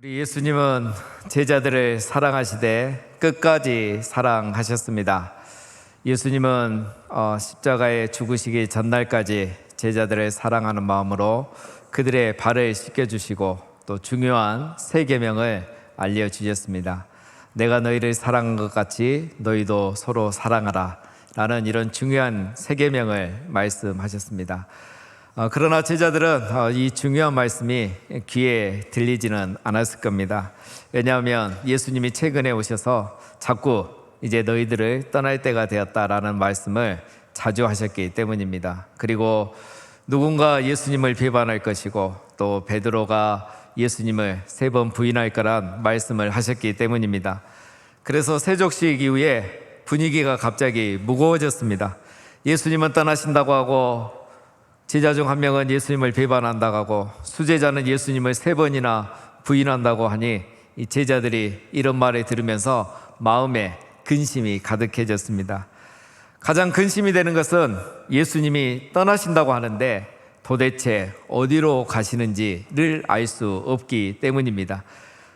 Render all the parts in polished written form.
우리 예수님은 제자들을 사랑하시되 끝까지 사랑하셨습니다. 예수님은 십자가에 죽으시기 전날까지 제자들을 사랑하는 마음으로 그들의 발을 씻겨주시고 또 중요한 세 계명을 알려주셨습니다. 내가 너희를 사랑한 것 같이 너희도 서로 사랑하라 라는 이런 중요한 세 계명을 말씀하셨습니다. 그러나 제자들은 이 중요한 말씀이 귀에 들리지는 않았을 겁니다. 왜냐하면 예수님이 최근에 오셔서 자꾸 이제 너희들을 떠날 때가 되었다라는 말씀을 자주 하셨기 때문입니다. 그리고 누군가 예수님을 비판할 것이고 또 베드로가 예수님을 3번 부인할 거란 말씀을 하셨기 때문입니다. 그래서 세족식 이후에 분위기가 갑자기 무거워졌습니다. 예수님은 떠나신다고 하고 제자 중 한 명은 예수님을 비판한다고 하고 수제자는 예수님을 3번이나 부인한다고 하니 이 제자들이 이런 말을 들으면서 마음에 근심이 가득해졌습니다. 가장 근심이 되는 것은 예수님이 떠나신다고 하는데 도대체 어디로 가시는지를 알 수 없기 때문입니다.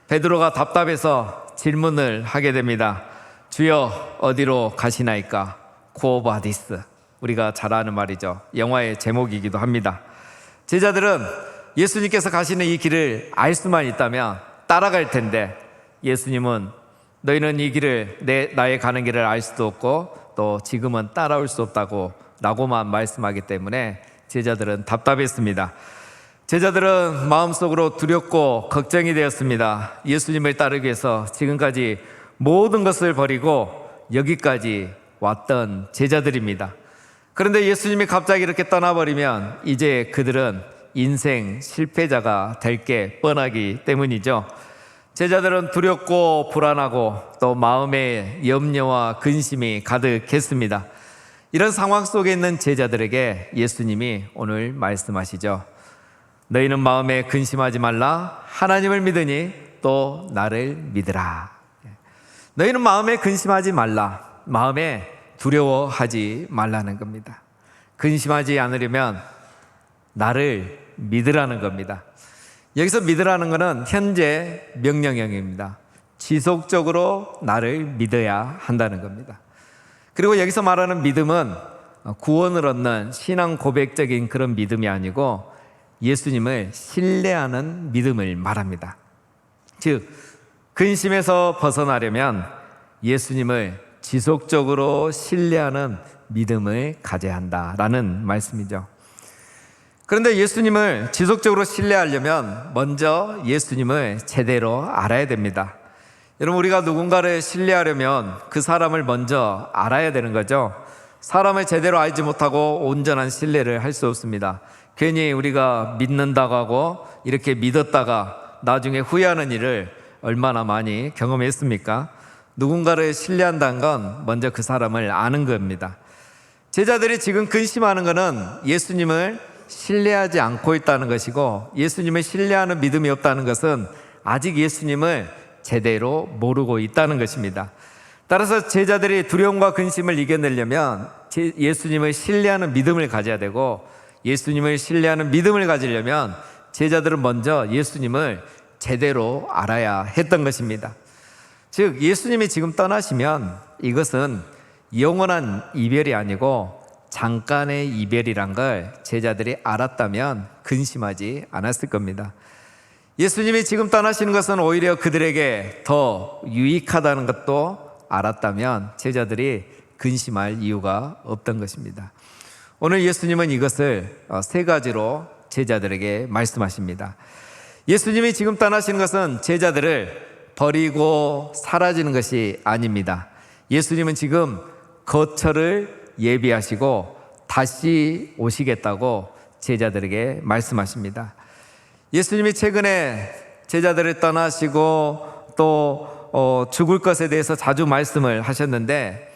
베드로가 답답해서 질문을 하게 됩니다. 주여 어디로 가시나이까? 쿠오바디스. 우리가 잘 아는 말이죠. 영화의 제목이기도 합니다. 제자들은 예수님께서 가시는 이 길을 알 수만 있다면 따라갈 텐데 예수님은 너희는 이 길을 나의 가는 길을 알 수도 없고 또 지금은 따라올 수 없다고 라고만 말씀하기 때문에 제자들은 답답했습니다. 제자들은 마음속으로 두렵고 걱정이 되었습니다. 예수님을 따르기 위해서 지금까지 모든 것을 버리고 여기까지 왔던 제자들입니다. 그런데 예수님이 갑자기 이렇게 떠나버리면 이제 그들은 인생 실패자가 될 게 뻔하기 때문이죠. 제자들은 두렵고 불안하고 또 마음에 염려와 근심이 가득했습니다. 이런 상황 속에 있는 제자들에게 예수님이 오늘 말씀하시죠. 너희는 마음에 근심하지 말라. 하나님을 믿으니 또 나를 믿으라. 너희는 마음에 근심하지 말라. 마음에 두려워하지 말라는 겁니다. 근심하지 않으려면 나를 믿으라는 겁니다. 여기서 믿으라는 것은 현재 명령형입니다. 지속적으로 나를 믿어야 한다는 겁니다. 그리고 여기서 말하는 믿음은 구원을 얻는 신앙 고백적인 그런 믿음이 아니고 예수님을 신뢰하는 믿음을 말합니다. 즉 근심에서 벗어나려면 예수님을 지속적으로 신뢰하는 믿음을 가져야 한다라는 말씀이죠. 그런데 예수님을 지속적으로 신뢰하려면 먼저 예수님을 제대로 알아야 됩니다. 여러분, 우리가 누군가를 신뢰하려면 그 사람을 먼저 알아야 되는 거죠. 사람을 제대로 알지 못하고 온전한 신뢰를 할 수 없습니다. 괜히 우리가 믿는다고 하고 이렇게 믿었다가 나중에 후회하는 일을 얼마나 많이 경험했습니까? 누군가를 신뢰한다는 건 먼저 그 사람을 아는 겁니다. 제자들이 지금 근심하는 것은 예수님을 신뢰하지 않고 있다는 것이고 예수님을 신뢰하는 믿음이 없다는 것은 아직 예수님을 제대로 모르고 있다는 것입니다. 따라서 제자들이 두려움과 근심을 이겨내려면 예수님을 신뢰하는 믿음을 가져야 되고 예수님을 신뢰하는 믿음을 가지려면 제자들은 먼저 예수님을 제대로 알아야 했던 것입니다. 즉 예수님이 지금 떠나시면 이것은 영원한 이별이 아니고 잠깐의 이별이란 걸 제자들이 알았다면 근심하지 않았을 겁니다. 예수님이 지금 떠나시는 것은 오히려 그들에게 더 유익하다는 것도 알았다면 제자들이 근심할 이유가 없던 것입니다. 오늘 예수님은 이것을 3가지로 제자들에게 말씀하십니다. 예수님이 지금 떠나시는 것은 제자들을 버리고 사라지는 것이 아닙니다. 예수님은 지금 거처를 예비하시고 다시 오시겠다고 제자들에게 말씀하십니다. 예수님이 최근에 제자들을 떠나시고 또 죽을 것에 대해서 자주 말씀을 하셨는데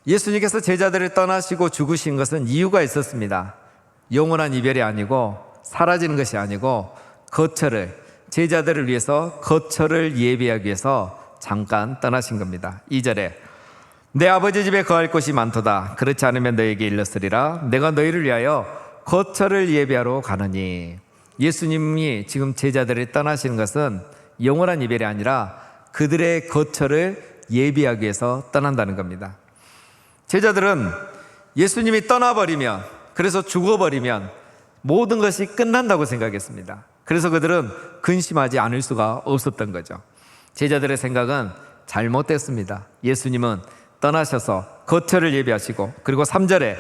예수님께서 제자들을 떠나시고 죽으신 것은 이유가 있었습니다. 영원한 이별이 아니고 사라지는 것이 아니고 제자들을 위해서 거처를 예비하기 위해서 잠깐 떠나신 겁니다. 2절에 내 아버지 집에 거할 곳이 많도다. 그렇지 않으면 너에게 일렀으리라. 내가 너희를 위하여 거처를 예비하러 가느니. 예수님이 지금 제자들을 떠나시는 것은 영원한 이별이 아니라 그들의 거처를 예비하기 위해서 떠난다는 겁니다. 제자들은 예수님이 떠나버리면, 그래서 죽어버리면 모든 것이 끝난다고 생각했습니다. 그래서 그들은 근심하지 않을 수가 없었던 거죠. 제자들의 생각은 잘못됐습니다. 예수님은 떠나셔서 거처를 예비하시고, 그리고 3절에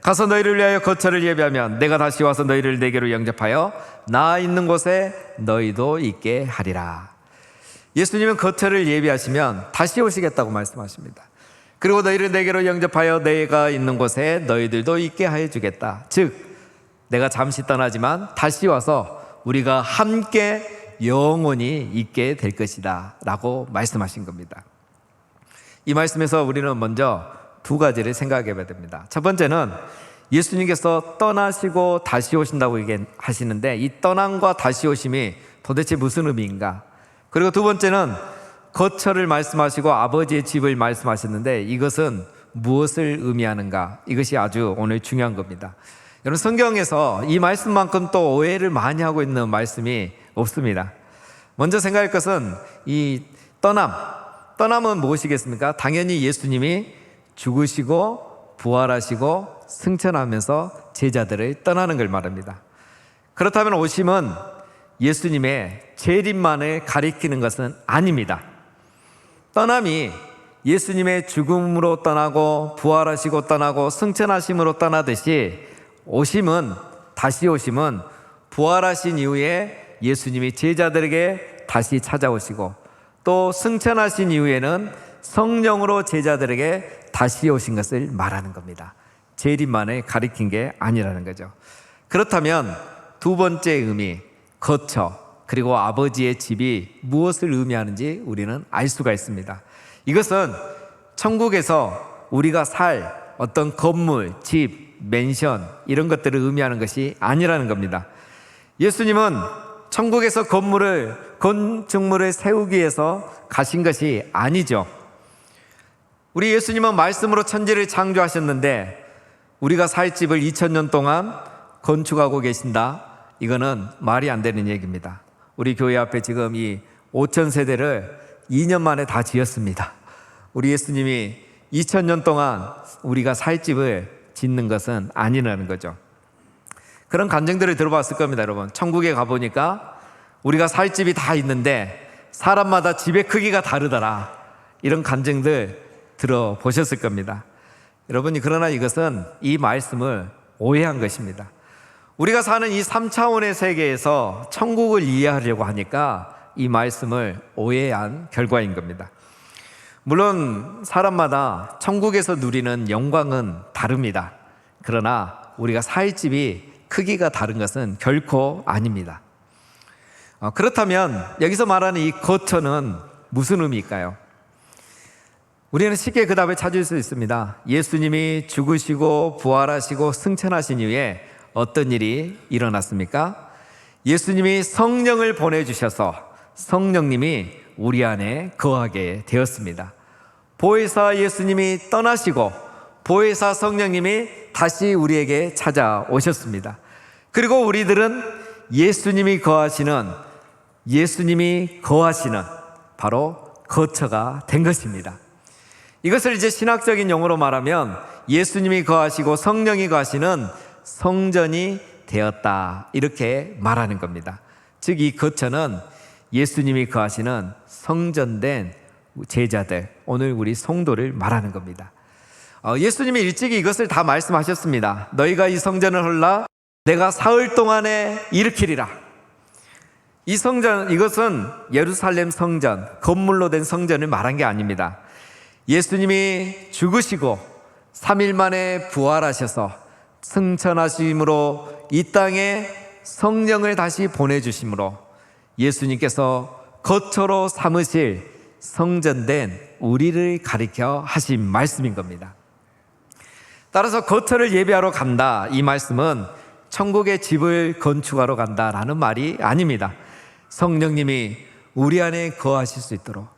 가서 너희를 위하여 거처를 예비하면 내가 다시 와서 너희를 내게로 영접하여 나 있는 곳에 너희도 있게 하리라. 예수님은 거처를 예비하시면 다시 오시겠다고 말씀하십니다. 그리고 너희를 내게로 영접하여 내가 있는 곳에 너희들도 있게 하여 주겠다. 즉, 내가 잠시 떠나지만 다시 와서 우리가 함께 영원히 있게 될 것이다 라고 말씀하신 겁니다. 이 말씀에서 우리는 먼저 두 가지를 생각해 봐야 됩니다. 첫 번째는 예수님께서 떠나시고 다시 오신다고 얘기하시는데, 이 떠남과 다시 오심이 도대체 무슨 의미인가? 그리고 두 번째는 거처를 말씀하시고 아버지의 집을 말씀하셨는데, 이것은 무엇을 의미하는가? 이것이 아주 오늘 중요한 겁니다. 여러분, 성경에서 이 말씀만큼 또 오해를 많이 하고 있는 말씀이 없습니다. 먼저 생각할 것은 이 떠남은 무엇이겠습니까? 당연히 예수님이 죽으시고 부활하시고 승천하면서 제자들을 떠나는 걸 말합니다. 그렇다면 오심은 예수님의 재림만을 가리키는 것은 아닙니다. 떠남이 예수님의 죽음으로 떠나고 부활하시고 떠나고 승천하심으로 떠나듯이, 다시 오심은 부활하신 이후에 예수님이 제자들에게 다시 찾아오시고, 또 승천하신 이후에는 성령으로 제자들에게 다시 오신 것을 말하는 겁니다. 재림만을 가리킨 게 아니라는 거죠. 그렇다면 두 번째 의미, 거처, 그리고 아버지의 집이 무엇을 의미하는지 우리는 알 수가 있습니다. 이것은 천국에서 우리가 살 어떤 건물, 집, 맨션 이런 것들을 의미하는 것이 아니라는 겁니다. 예수님은 천국에서 건축물을 세우기 위해서 가신 것이 아니죠. 우리 예수님은 말씀으로 천지를 창조하셨는데 우리가 살 집을 2000년 동안 건축하고 계신다? 이거는 말이 안 되는 얘기입니다. 우리 교회 앞에 지금 이 5000세대를 2년 만에 다 지었습니다. 우리 예수님이 2000년 동안 우리가 살 집을 짓는 것은 아니라는 거죠. 그런 간증들을 들어봤을 겁니다, 여러분. 천국에 가보니까 우리가 살 집이 다 있는데 사람마다 집의 크기가 다르더라. 이런 간증들 들어보셨을 겁니다. 여러분이, 그러나 이것은 이 말씀을 오해한 것입니다. 우리가 사는 이 3차원의 세계에서 천국을 이해하려고 하니까 이 말씀을 오해한 결과인 겁니다. 물론 사람마다 천국에서 누리는 영광은 다릅니다. 그러나 우리가 살 집이 크기가 다른 것은 결코 아닙니다. 그렇다면 여기서 말하는 이 거처는 무슨 의미일까요? 우리는 쉽게 그 답을 찾을 수 있습니다. 예수님이 죽으시고 부활하시고 승천하신 이후에 어떤 일이 일어났습니까? 예수님이 성령을 보내주셔서 성령님이 우리 안에 거하게 되었습니다. 보혜사 예수님이 떠나시고 보혜사 성령님이 다시 우리에게 찾아오셨습니다. 그리고 우리들은 예수님이 거하시는 바로 거처가 된 것입니다. 이것을 이제 신학적인 용어로 말하면 예수님이 거하시고 성령이 거하시는 성전이 되었다, 이렇게 말하는 겁니다. 즉, 이 거처는 예수님이 거하시는 성전된 제자들, 오늘 우리 성도를 말하는 겁니다. 예수님이 일찍이 이것을 다 말씀하셨습니다. 너희가 이 성전을 헐라 내가 사흘 동안에 일으키리라. 이 성전, 이것은 예루살렘 성전, 건물로 된 성전을 말한 게 아닙니다. 예수님이 죽으시고 3일 만에 부활하셔서 승천하심으로 이 땅에 성령을 다시 보내주심으로 예수님께서 거처로 삼으실 성전된 우리를 가리켜 하신 말씀인 겁니다. 따라서 거처를 예비하러 간다, 이 말씀은 천국의 집을 건축하러 간다라는 말이 아닙니다. 성령님이 우리 안에 거하실 수 있도록,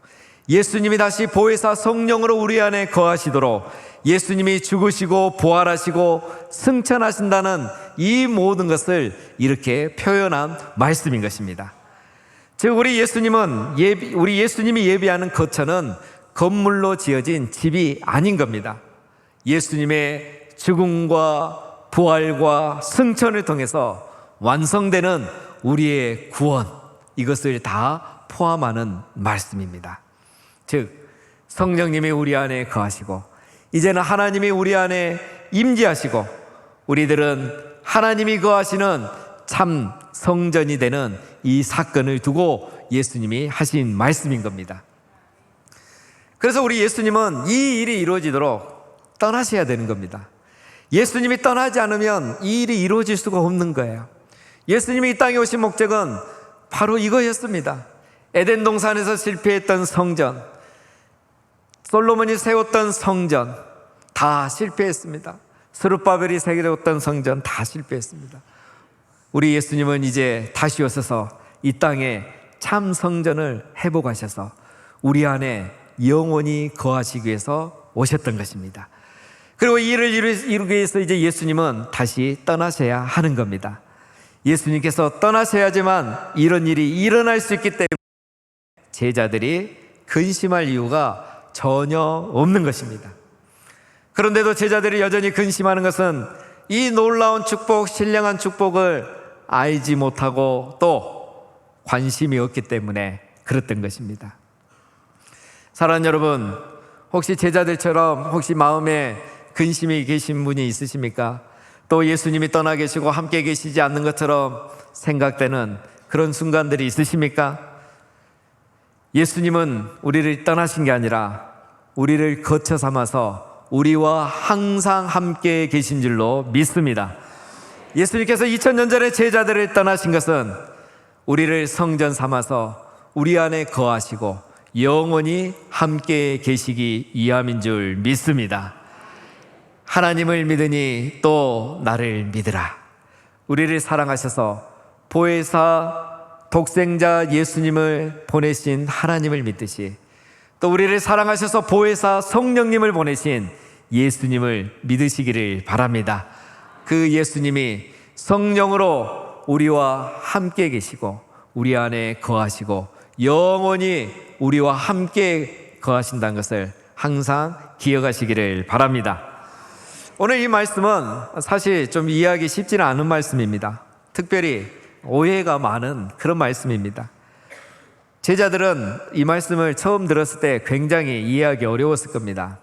예수님이 다시 보혜사 성령으로 우리 안에 거하시도록, 예수님이 죽으시고 부활하시고 승천하신다는 이 모든 것을 이렇게 표현한 말씀인 것입니다. 즉 우리 예수님이 예비하는 거처는 건물로 지어진 집이 아닌 겁니다. 예수님의 죽음과 부활과 승천을 통해서 완성되는 우리의 구원, 이것을 다 포함하는 말씀입니다. 즉 성령님이 우리 안에 거하시고 이제는 하나님이 우리 안에 임재하시고 우리들은 하나님이 거하시는 참 성전이 되는 이 사건을 두고 예수님이 하신 말씀인 겁니다. 그래서 우리 예수님은 이 일이 이루어지도록 떠나셔야 되는 겁니다. 예수님이 떠나지 않으면 이 일이 이루어질 수가 없는 거예요. 예수님이 이 땅에 오신 목적은 바로 이거였습니다. 에덴 동산에서 실패했던 성전, 솔로몬이 세웠던 성전 다 실패했습니다. 스룹바벨이 세웠던 성전 다 실패했습니다. 우리 예수님은 이제 다시 오셔서 이 땅에 참 성전을 회복하셔서 우리 안에 영원히 거하시기 위해서 오셨던 것입니다. 그리고 이 일을 이루기 위해서 이제 예수님은 다시 떠나셔야 하는 겁니다. 예수님께서 떠나셔야지만 이런 일이 일어날 수 있기 때문에 제자들이 근심할 이유가 전혀 없는 것입니다. 그런데도 제자들이 여전히 근심하는 것은 이 놀라운 축복, 신령한 축복을 알지 못하고 또 관심이 없기 때문에 그랬던 것입니다. 사랑하는 여러분, 혹시 제자들처럼 혹시 마음에 근심이 계신 분이 있으십니까? 또 예수님이 떠나 계시고 함께 계시지 않는 것처럼 생각되는 그런 순간들이 있으십니까? 예수님은 우리를 떠나신 게 아니라 우리를 거처 삼아서 우리와 항상 함께 계신 줄로 믿습니다. 예수님께서 2000년 전에 제자들을 떠나신 것은 우리를 성전 삼아서 우리 안에 거하시고 영원히 함께 계시기 위함인 줄 믿습니다. 하나님을 믿으니 또 나를 믿으라. 우리를 사랑하셔서 보혜사 독생자 예수님을 보내신 하나님을 믿듯이 또 우리를 사랑하셔서 보혜사 성령님을 보내신 예수님을 믿으시기를 바랍니다. 그 예수님이 성령으로 우리와 함께 계시고 우리 안에 거하시고 영원히 우리와 함께 거하신다는 것을 항상 기억하시기를 바랍니다. 오늘 이 말씀은 사실 좀 이해하기 쉽지는 않은 말씀입니다. 특별히 오해가 많은 그런 말씀입니다. 제자들은 이 말씀을 처음 들었을 때 굉장히 이해하기 어려웠을 겁니다.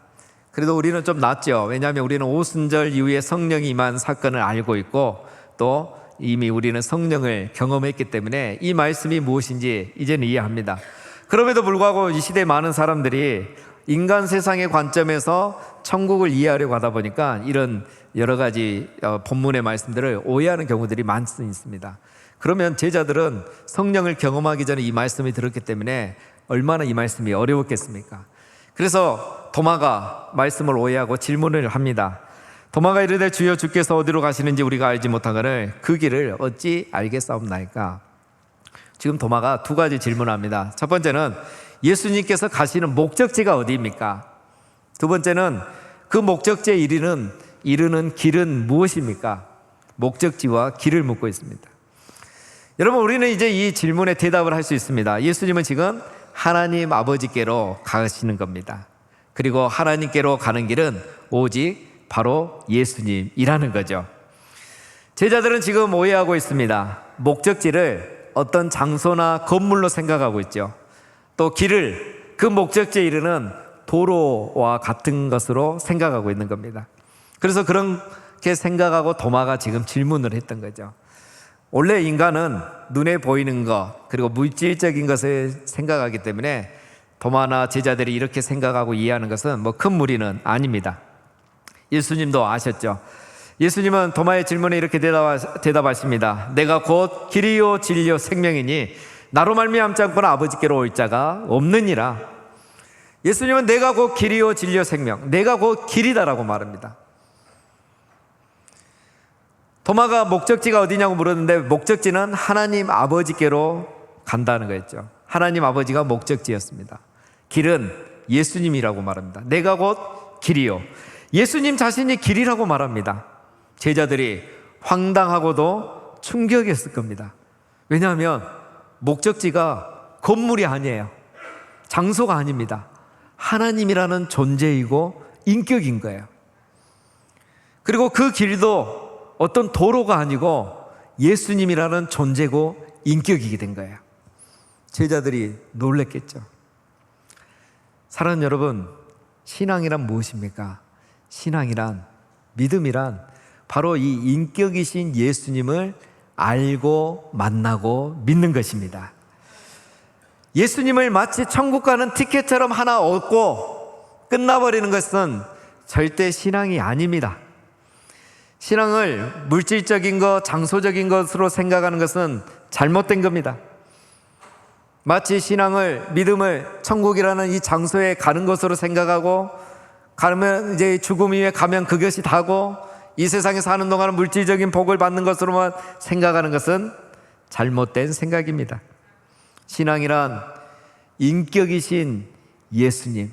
그래도 우리는 좀 낫죠. 왜냐하면 우리는 오순절 이후에 성령이 임한 사건을 알고 있고 또 이미 우리는 성령을 경험했기 때문에 이 말씀이 무엇인지 이제는 이해합니다. 그럼에도 불구하고 이 시대에 많은 사람들이 인간 세상의 관점에서 천국을 이해하려고 하다 보니까 이런 여러 가지 본문의 말씀들을 오해하는 경우들이 많습니다. 그러면 제자들은 성령을 경험하기 전에 이 말씀을 들었기 때문에 얼마나 이 말씀이 어려웠겠습니까? 그래서 도마가 말씀을 오해하고 질문을 합니다. 도마가 이르되 주여 주께서 어디로 가시는지 우리가 알지 못하거늘 그 길을 어찌 알겠사옵나이까? 지금 도마가 두 가지 질문합니다. 첫 번째는 예수님께서 가시는 목적지가 어디입니까? 두 번째는 그 목적지에 이르는 길은 무엇입니까? 목적지와 길을 묻고 있습니다. 여러분, 우리는 이제 이 질문에 대답을 할 수 있습니다. 예수님은 지금 하나님 아버지께로 가시는 겁니다. 그리고 하나님께로 가는 길은 오직 바로 예수님이라는 거죠. 제자들은 지금 오해하고 있습니다. 목적지를 어떤 장소나 건물로 생각하고 있죠. 또 길을 그 목적지에 이르는 도로와 같은 것으로 생각하고 있는 겁니다. 그래서 그렇게 생각하고 도마가 지금 질문을 했던 거죠. 원래 인간은 눈에 보이는 것 그리고 물질적인 것을 생각하기 때문에 도마나 제자들이 이렇게 생각하고 이해하는 것은 뭐 큰 무리는 아닙니다. 예수님도 아셨죠. 예수님은 도마의 질문에 이렇게 대답하십니다. 내가 곧 길이요 진리요 생명이니 나로 말미암지 않고는 아버지께로 올 자가 없느니라. 예수님은 내가 곧 길이요 진리요 생명, 내가 곧 길이다라고 말합니다. 도마가 목적지가 어디냐고 물었는데 목적지는 하나님 아버지께로 간다는 거였죠. 하나님 아버지가 목적지였습니다. 길은 예수님이라고 말합니다. 내가 곧 길이요. 예수님 자신이 길이라고 말합니다. 제자들이 황당하고도 충격이었을 겁니다. 왜냐하면 목적지가 건물이 아니에요. 장소가 아닙니다. 하나님이라는 존재이고 인격인 거예요. 그리고 그 길도 어떤 도로가 아니고 예수님이라는 존재고 인격이게 된 거예요. 제자들이 놀랬겠죠. 사랑하는 여러분, 신앙이란 무엇입니까? 신앙이란, 믿음이란 바로 이 인격이신 예수님을 알고 만나고 믿는 것입니다. 예수님을 마치 천국 가는 티켓처럼 하나 얻고 끝나버리는 것은 절대 신앙이 아닙니다. 신앙을 물질적인 것, 장소적인 것으로 생각하는 것은 잘못된 겁니다. 마치 신앙을, 믿음을 천국이라는 이 장소에 가는 것으로 생각하고, 가면 이제 죽음 이후에 가면 그것이 다고, 이 세상에 사는 동안 물질적인 복을 받는 것으로만 생각하는 것은 잘못된 생각입니다. 신앙이란 인격이신 예수님,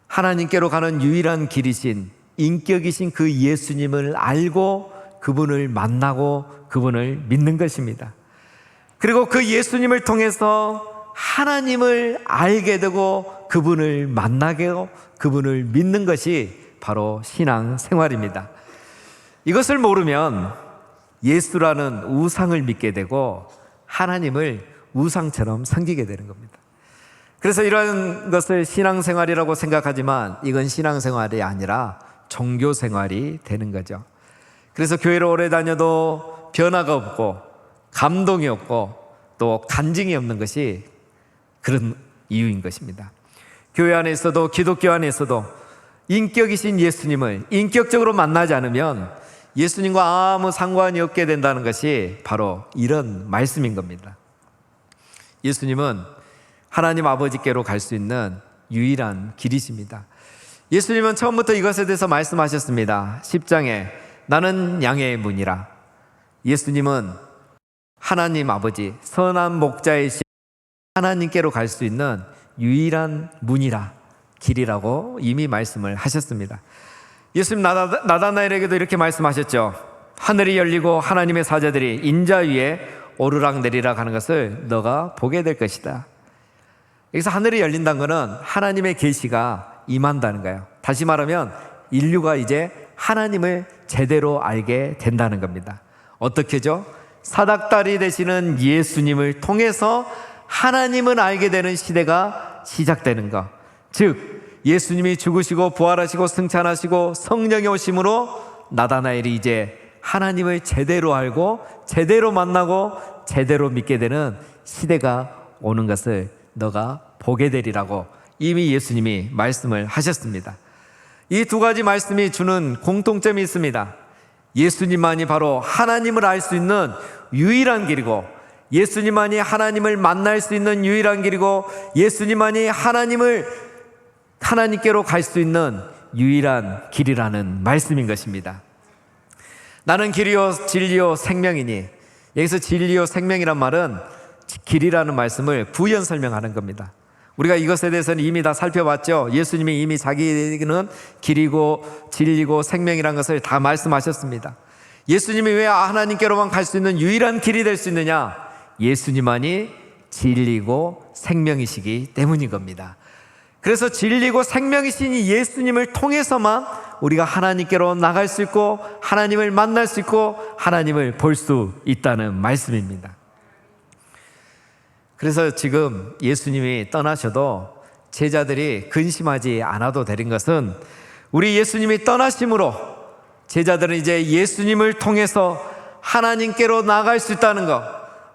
하나님께로 가는 유일한 길이신 인격이신 그 예수님을 알고 그분을 만나고 그분을 믿는 것입니다. 그리고 그 예수님을 통해서 하나님을 알게 되고 그분을 만나게 하고 그분을 믿는 것이 바로 신앙 생활입니다. 이것을 모르면 예수라는 우상을 믿게 되고 하나님을 우상처럼 섬기게 되는 겁니다. 그래서 이런 것을 신앙생활이라고 생각하지만 이건 신앙생활이 아니라 종교생활이 되는 거죠. 그래서 교회를 오래 다녀도 변화가 없고 감동이 없고 또 간증이 없는 것이 그런 이유인 것입니다. 교회 안에 있어도 기독교 안에 있어도 인격이신 예수님을 인격적으로 만나지 않으면 예수님과 아무 상관이 없게 된다는 것이 바로 이런 말씀인 겁니다. 예수님은 하나님 아버지께로 갈 수 있는 유일한 길이십니다. 예수님은 처음부터 이것에 대해서 말씀하셨습니다. 10장에 나는 양의 문이라. 예수님은 하나님 아버지, 선한 목자이신 하나님께로 갈 수 있는 유일한 문이라, 길이라고 이미 말씀을 하셨습니다. 예수님 나다나엘에게도 이렇게 말씀하셨죠. 하늘이 열리고 하나님의 사자들이 인자 위에 오르락내리락 하는 것을 너가 보게 될 것이다. 여기서 하늘이 열린다는 것은 하나님의 계시가 임한다는 거예요. 다시 말하면 인류가 이제 하나님을 제대로 알게 된다는 겁니다. 어떻게죠? 사닥다리 되시는 예수님을 통해서 하나님을 알게 되는 시대가 시작되는 것. 즉 예수님이 죽으시고 부활하시고 승천하시고 성령이 오심으로 나다나엘이 이제 하나님을 제대로 알고 제대로 만나고 제대로 믿게 되는 시대가 오는 것을 너가 보게 되리라고 이미 예수님이 말씀을 하셨습니다. 이 두 가지 말씀이 주는 공통점이 있습니다. 예수님만이 바로 하나님을 알 수 있는 유일한 길이고, 예수님만이 하나님을 만날 수 있는 유일한 길이고, 예수님만이 하나님께로 갈 수 있는 유일한 길이라는 말씀인 것입니다. 나는 길이요 진리요 생명이니, 여기서 진리요 생명이란 말은 길이라는 말씀을 부연 설명하는 겁니다. 우리가 이것에 대해서는 이미 다 살펴봤죠. 예수님이 이미 자기는 길이고 진리고 생명이라는 것을 다 말씀하셨습니다. 예수님이 왜 하나님께로만 갈 수 있는 유일한 길이 될 수 있느냐? 예수님만이 진리고 생명이시기 때문인 겁니다. 그래서 진리고 생명이신 이 예수님을 통해서만 우리가 하나님께로 나갈 수 있고 하나님을 만날 수 있고 하나님을 볼 수 있다는 말씀입니다. 그래서 지금 예수님이 떠나셔도 제자들이 근심하지 않아도 되는 것은 우리 예수님이 떠나심으로 제자들은 이제 예수님을 통해서 하나님께로 나갈 수 있다는 것,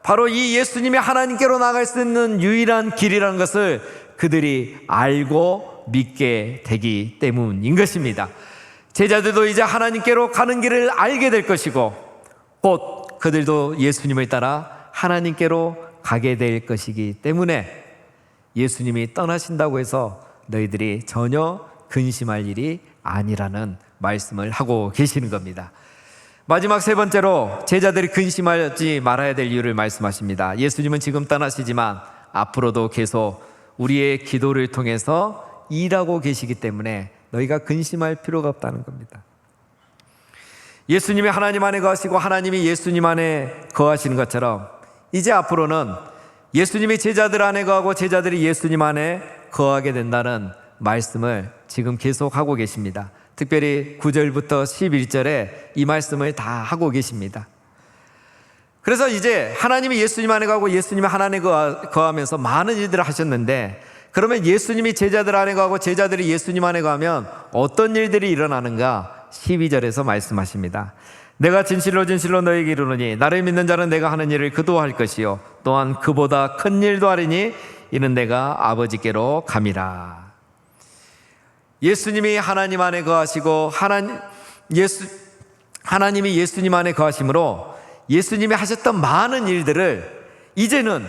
바로 이 예수님이 하나님께로 나갈 수 있는 유일한 길이라는 것을 그들이 알고 믿게 되기 때문인 것입니다. 제자들도 이제 하나님께로 가는 길을 알게 될 것이고 곧 그들도 예수님을 따라 하나님께로 가게 될 것이기 때문에 예수님이 떠나신다고 해서 너희들이 전혀 근심할 일이 아니라는 말씀을 하고 계시는 겁니다. 마지막 세 번째로 제자들이 근심하지 말아야 될 이유를 말씀하십니다. 예수님은 지금 떠나시지만 앞으로도 계속 우리의 기도를 통해서 일하고 계시기 때문에 너희가 근심할 필요가 없다는 겁니다. 예수님이 하나님 안에 거하시고 하나님이 예수님 안에 거하시는 것처럼 이제 앞으로는 예수님이 제자들 안에 거하고 제자들이 예수님 안에 거하게 된다는 말씀을 지금 계속하고 계십니다. 특별히 9절부터 11절에 이 말씀을 다 하고 계십니다. 그래서 이제 하나님이 예수님 안에 거하고 예수님이 하나님에 거하면서 많은 일들을 하셨는데, 그러면 예수님이 제자들 안에 거하고 제자들이 예수님 안에 거하면 어떤 일들이 일어나는가? 12절에서 말씀하십니다. 내가 진실로 진실로 너에게 이르노니 나를 믿는 자는 내가 하는 일을 그도 할 것이요 또한 그보다 큰 일도 하리니 이는 내가 아버지께로 감이라. 예수님이 하나님 안에 거하시고 하나님이 예수님 안에 거하심으로 예수님이 하셨던 많은 일들을 이제는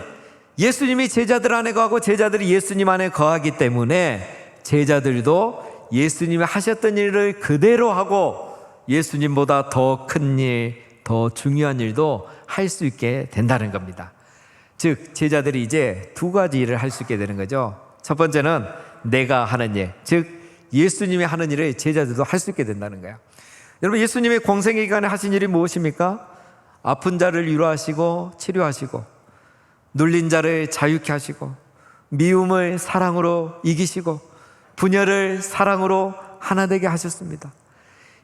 예수님이 제자들 안에 거하고 제자들이 예수님 안에 거하기 때문에 제자들도 예수님이 하셨던 일을 그대로 하고 예수님보다 더 큰 일, 더 중요한 일도 할 수 있게 된다는 겁니다. 즉 제자들이 이제 두 가지 일을 할 수 있게 되는 거죠. 첫 번째는 내가 하는 일, 즉 예수님이 하는 일을 제자들도 할 수 있게 된다는 거예요. 여러분, 예수님의 공생의 기간에 하신 일이 무엇입니까? 아픈 자를 위로하시고 치료하시고 눌린 자를 자유케 하시고 미움을 사랑으로 이기시고 분열을 사랑으로 하나 되게 하셨습니다.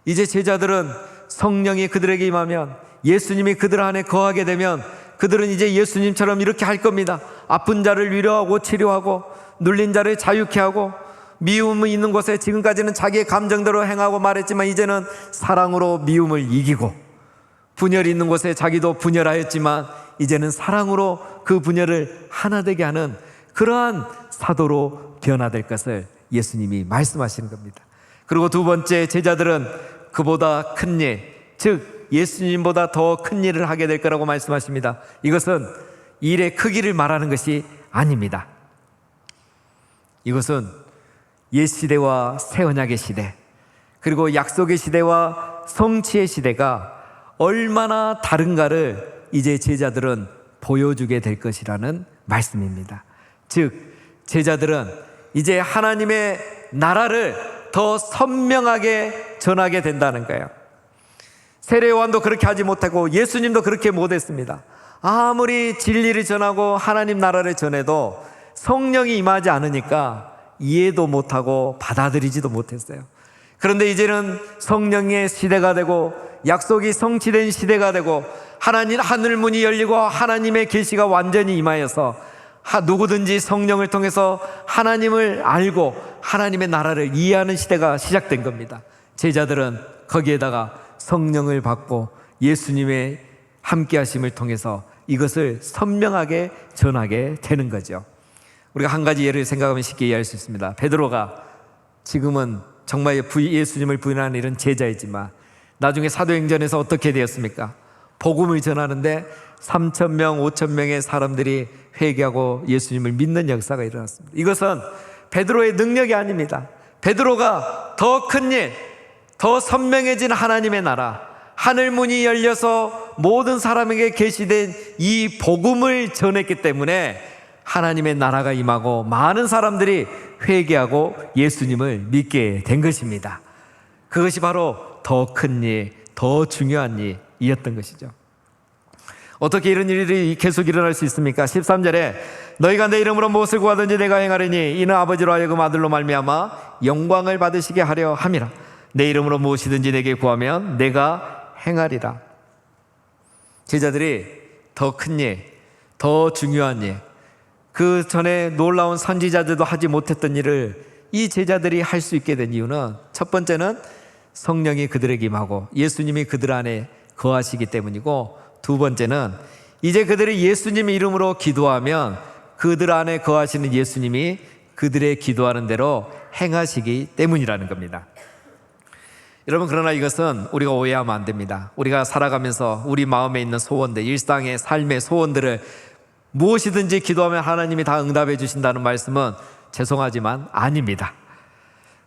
이제 제자들은 성령이 그들에게 임하면, 예수님이 그들 안에 거하게 되면 그들은 이제 예수님처럼 이렇게 할 겁니다. 아픈 자를 위로하고 치료하고 눌린 자를 자유케 하고 미움이 있는 곳에 지금까지는 자기의 감정대로 행하고 말했지만 이제는 사랑으로 미움을 이기고, 분열이 있는 곳에 자기도 분열하였지만 이제는 사랑으로 그 분열을 하나 되게 하는 그러한 사도로 변화될 것을 예수님이 말씀하시는 겁니다. 그리고 두 번째, 제자들은 그보다 큰 일, 즉 예수님보다 더 큰 일을 하게 될 거라고 말씀하십니다. 이것은 일의 크기를 말하는 것이 아닙니다. 이것은 옛 시대와 새 언약의 시대, 그리고 약속의 시대와 성취의 시대가 얼마나 다른가를 이제 제자들은 보여주게 될 것이라는 말씀입니다. 즉 제자들은 이제 하나님의 나라를 더 선명하게 전하게 된다는 거예요. 세례요한도 그렇게 하지 못하고 예수님도 그렇게 못했습니다. 아무리 진리를 전하고 하나님 나라를 전해도 성령이 임하지 않으니까 이해도 못하고 받아들이지도 못했어요. 그런데 이제는 성령의 시대가 되고 약속이 성취된 시대가 되고 하나님 하늘 문이 열리고 하나님의 계시가 완전히 임하여서 누구든지 성령을 통해서 하나님을 알고 하나님의 나라를 이해하는 시대가 시작된 겁니다. 제자들은 거기에다가 성령을 받고 예수님의 함께하심을 통해서 이것을 선명하게 전하게 되는 거죠. 우리가 한 가지 예를 생각하면 쉽게 이해할 수 있습니다. 베드로가 지금은 정말 예수님을 부인하는 이런 제자이지만 나중에 사도행전에서 어떻게 되었습니까? 복음을 전하는데 3,000명, 5,000명의 사람들이 회개하고 예수님을 믿는 역사가 일어났습니다. 이것은 베드로의 능력이 아닙니다. 베드로가 더 큰 일, 더 선명해진 하나님의 나라, 하늘 문이 열려서 모든 사람에게 계시된 이 복음을 전했기 때문에 하나님의 나라가 임하고 많은 사람들이 회개하고 예수님을 믿게 된 것입니다. 그것이 바로 더 큰 일, 더 중요한 일이었던 것이죠. 어떻게 이런 일이 계속 일어날 수 있습니까? 13절에 너희가 내 이름으로 무엇을 구하든지 내가 행하리니 이는 아버지로 하여금 아들로 말미암아 영광을 받으시게 하려 함이라. 내 이름으로 무엇이든지 내게 구하면 내가 행하리라. 제자들이 더 큰 일, 더 중요한 일, 그 전에 놀라운 선지자들도 하지 못했던 일을 이 제자들이 할 수 있게 된 이유는 첫 번째는 성령이 그들에게 임하고 예수님이 그들 안에 거하시기 때문이고, 두 번째는 이제 그들이 예수님 이름으로 기도하면 그들 안에 거하시는 예수님이 그들의 기도하는 대로 행하시기 때문이라는 겁니다. 여러분, 그러나 이것은 우리가 오해하면 안 됩니다. 우리가 살아가면서 우리 마음에 있는 소원들, 일상의 삶의 소원들을 무엇이든지 기도하면 하나님이 다 응답해 주신다는 말씀은 죄송하지만 아닙니다.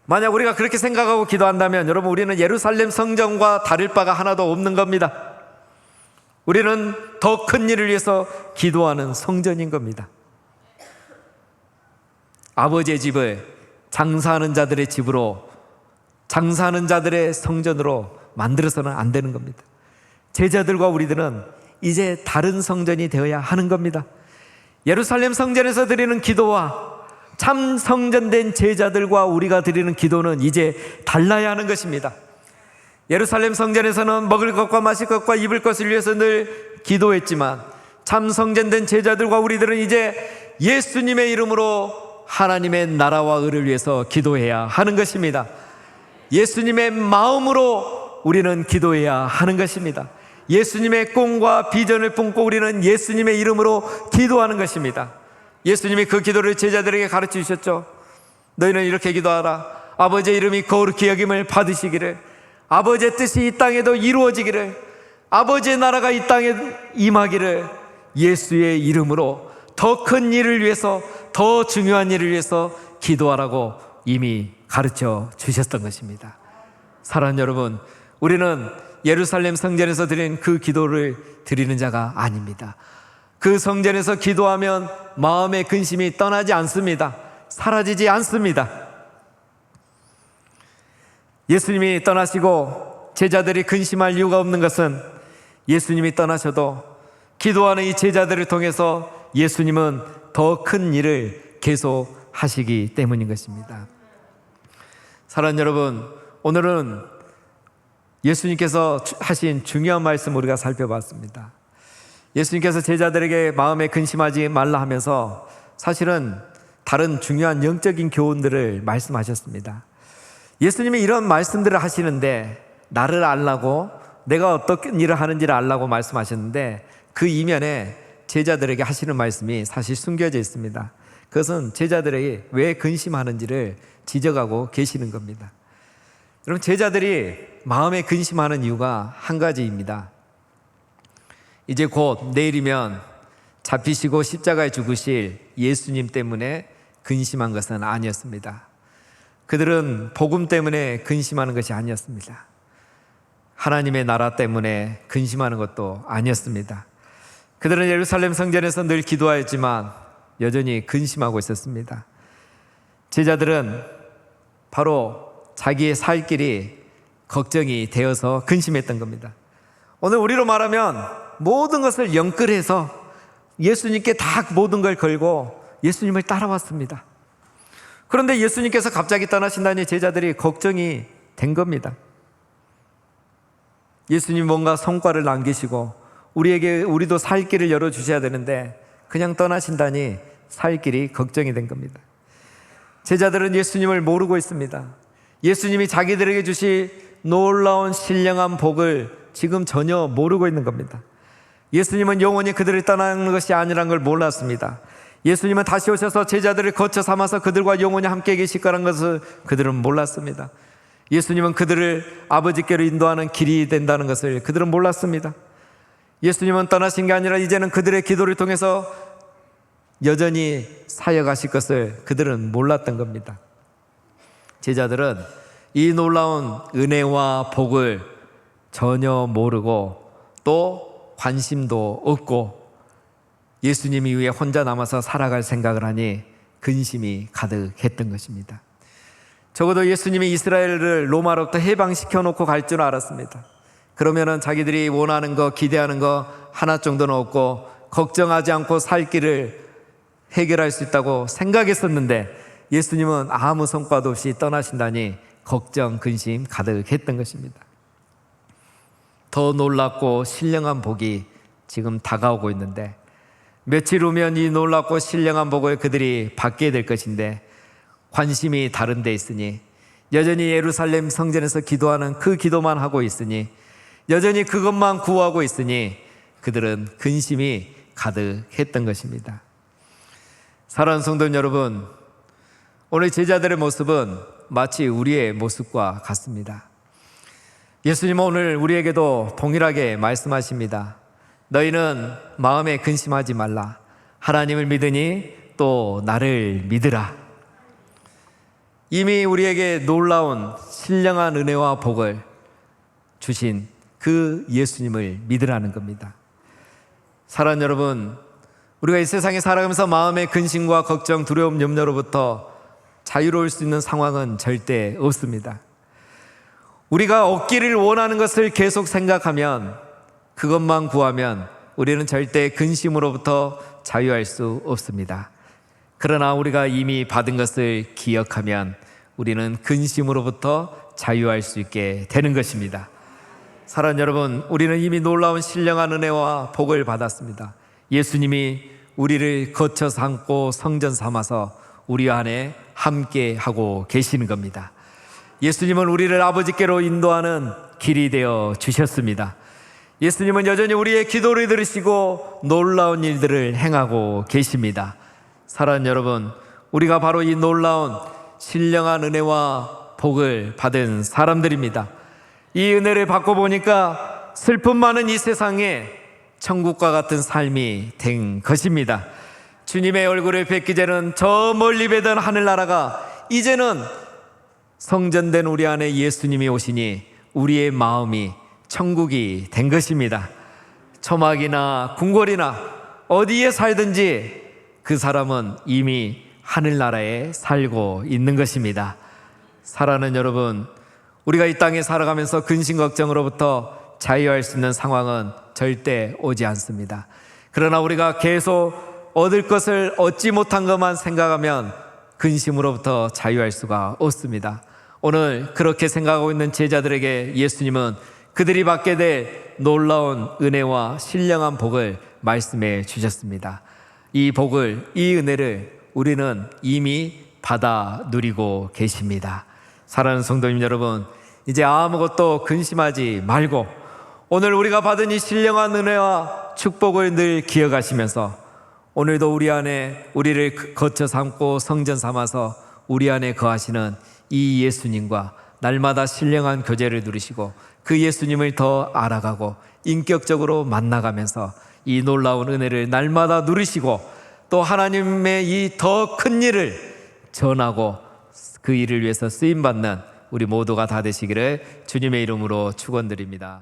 만약 우리가 그렇게 생각하고 기도한다면 여러분, 우리는 예루살렘 성전과 다를 바가 하나도 없는 겁니다. 우리는 더 큰 일을 위해서 기도하는 성전인 겁니다. 아버지의 집을 장사하는 자들의 집으로, 장사하는 자들의 성전으로 만들어서는 안 되는 겁니다. 제자들과 우리들은 이제 다른 성전이 되어야 하는 겁니다. 예루살렘 성전에서 드리는 기도와 참 성전된 제자들과 우리가 드리는 기도는 이제 달라야 하는 것입니다. 예루살렘 성전에서는 먹을 것과 마실 것과 입을 것을 위해서 늘 기도했지만 참 성전된 제자들과 우리들은 이제 예수님의 이름으로 하나님의 나라와 의를 위해서 기도해야 하는 것입니다. 예수님의 마음으로 우리는 기도해야 하는 것입니다. 예수님의 꿈과 비전을 품고 우리는 예수님의 이름으로 기도하는 것입니다. 예수님이 그 기도를 제자들에게 가르쳐 주셨죠. 너희는 이렇게 기도하라. 아버지의 이름이 거룩히 여김을 받으시기를, 아버지의 뜻이 이 땅에도 이루어지기를, 아버지의 나라가 이 땅에 임하기를 예수의 이름으로 더 큰 일을 위해서, 더 중요한 일을 위해서 기도하라고 이미 가르쳐 주셨던 것입니다. 사랑하는 여러분, 우리는 예루살렘 성전에서 드린 그 기도를 드리는 자가 아닙니다. 그 성전에서 기도하면 마음의 근심이 떠나지 않습니다. 사라지지 않습니다. 예수님이 떠나시고 제자들이 근심할 이유가 없는 것은 예수님이 떠나셔도 기도하는 이 제자들을 통해서 예수님은 더 큰 일을 계속 하시기 때문인 것입니다. 사랑하는 여러분, 오늘은 예수님께서 하신 중요한 말씀 우리가 살펴봤습니다. 예수님께서 제자들에게 마음에 근심하지 말라 하면서 사실은 다른 중요한 영적인 교훈들을 말씀하셨습니다. 예수님이 이런 말씀들을 하시는데 나를 알라고, 내가 어떤 일을 하는지를 알라고 말씀하셨는데 그 이면에 제자들에게 하시는 말씀이 사실 숨겨져 있습니다. 그것은 제자들에게 왜 근심하는지를 지적하고 계시는 겁니다. 여러분, 제자들이 마음에 근심하는 이유가 한 가지입니다. 이제 곧 내일이면 잡히시고 십자가에 죽으실 예수님 때문에 근심한 것은 아니었습니다. 그들은 복음 때문에 근심하는 것이 아니었습니다. 하나님의 나라 때문에 근심하는 것도 아니었습니다. 그들은 예루살렘 성전에서 늘 기도하였지만 여전히 근심하고 있었습니다. 제자들은 바로 자기의 살 길이 걱정이 되어서 근심했던 겁니다. 오늘 우리로 말하면 모든 것을 연끌해서 예수님께 다 모든 걸 걸고 예수님을 따라왔습니다. 그런데 예수님께서 갑자기 떠나신다니 제자들이 걱정이 된 겁니다. 예수님 뭔가 성과를 남기시고 우리도 살 길을 열어주셔야 되는데 그냥 떠나신다니 살 길이 걱정이 된 겁니다. 제자들은 예수님을 모르고 있습니다. 예수님이 자기들에게 주실 놀라운 신령한 복을 지금 전혀 모르고 있는 겁니다. 예수님은 영원히 그들을 떠나는 것이 아니라는 걸 몰랐습니다. 예수님은 다시 오셔서 제자들을 거처 삼아서 그들과 영원히 함께 계실 거라는 것을 그들은 몰랐습니다. 예수님은 그들을 아버지께로 인도하는 길이 된다는 것을 그들은 몰랐습니다. 예수님은 떠나신 게 아니라 이제는 그들의 기도를 통해서 여전히 사역하실 것을 그들은 몰랐던 겁니다. 제자들은 이 놀라운 은혜와 복을 전혀 모르고 또 관심도 없고 예수님 이후에 혼자 남아서 살아갈 생각을 하니 근심이 가득했던 것입니다. 적어도 예수님이 이스라엘을 로마로부터 해방시켜 놓고 갈 줄 알았습니다. 그러면은 자기들이 원하는 거, 기대하는 거 하나 정도는 없고 걱정하지 않고 살 길을 해결할 수 있다고 생각했었는데 예수님은 아무 성과도 없이 떠나신다니 걱정, 근심 가득했던 것입니다. 더 놀랍고 신령한 복이 지금 다가오고 있는데 며칠 후면 이 놀랍고 신령한 복을 그들이 받게 될 것인데 관심이 다른 데 있으니 여전히 예루살렘 성전에서 기도하는 그 기도만 하고 있으니 여전히 그것만 구하고 있으니 그들은 근심이 가득했던 것입니다. 사랑하는 성도 여러분, 오늘 제자들의 모습은 마치 우리의 모습과 같습니다. 예수님은 오늘 우리에게도 동일하게 말씀하십니다. 너희는 마음에 근심하지 말라. 하나님을 믿으니 또 나를 믿으라. 이미 우리에게 놀라운 신령한 은혜와 복을 주신 그 예수님을 믿으라는 겁니다. 사랑하는 여러분, 우리가 이 세상에 살아가면서 마음의 근심과 걱정, 두려움, 염려로부터 자유로울 수 있는 상황은 절대 없습니다. 우리가 얻기를 원하는 것을 계속 생각하면, 그것만 구하면 우리는 절대 근심으로부터 자유할 수 없습니다. 그러나 우리가 이미 받은 것을 기억하면 우리는 근심으로부터 자유할 수 있게 되는 것입니다. 사랑하는 여러분, 우리는 이미 놀라운 신령한 은혜와 복을 받았습니다. 예수님이 우리를 거쳐 삼고 성전 삼아서 우리 안에 함께 하고 계시는 겁니다. 예수님은 우리를 아버지께로 인도하는 길이 되어 주셨습니다. 예수님은 여전히 우리의 기도를 들으시고 놀라운 일들을 행하고 계십니다. 사랑하는 여러분, 우리가 바로 이 놀라운 신령한 은혜와 복을 받은 사람들입니다. 이 은혜를 받고 보니까 슬픔 많은 이 세상에 천국과 같은 삶이 된 것입니다. 주님의 얼굴을 뵙기 전에는 저 멀리 뵈던 하늘나라가 이제는 성전된 우리 안에 예수님이 오시니 우리의 마음이 천국이 된 것입니다. 초막이나 궁궐이나 어디에 살든지 그 사람은 이미 하늘나라에 살고 있는 것입니다. 사랑하는 여러분, 우리가 이 땅에 살아가면서 근심 걱정으로부터 자유할 수 있는 상황은 절대 오지 않습니다. 그러나 우리가 계속 얻을 것을 얻지 못한 것만 생각하면 근심으로부터 자유할 수가 없습니다. 오늘 그렇게 생각하고 있는 제자들에게 예수님은 그들이 받게 될 놀라운 은혜와 신령한 복을 말씀해 주셨습니다. 이 복을, 이 은혜를 우리는 이미 받아 누리고 계십니다. 사랑하는 성도님 여러분, 이제 아무것도 근심하지 말고 오늘 우리가 받은 이 신령한 은혜와 축복을 늘 기억하시면서 오늘도 우리 안에 우리를 거쳐 삼고 성전 삼아서 우리 안에 거하시는 이 예수님과 날마다 신령한 교제를 누리시고 그 예수님을 더 알아가고 인격적으로 만나가면서 이 놀라운 은혜를 날마다 누리시고 또 하나님의 이 더 큰 일을 전하고 그 일을 위해서 쓰임받는 우리 모두가 다 되시기를 주님의 이름으로 축원드립니다.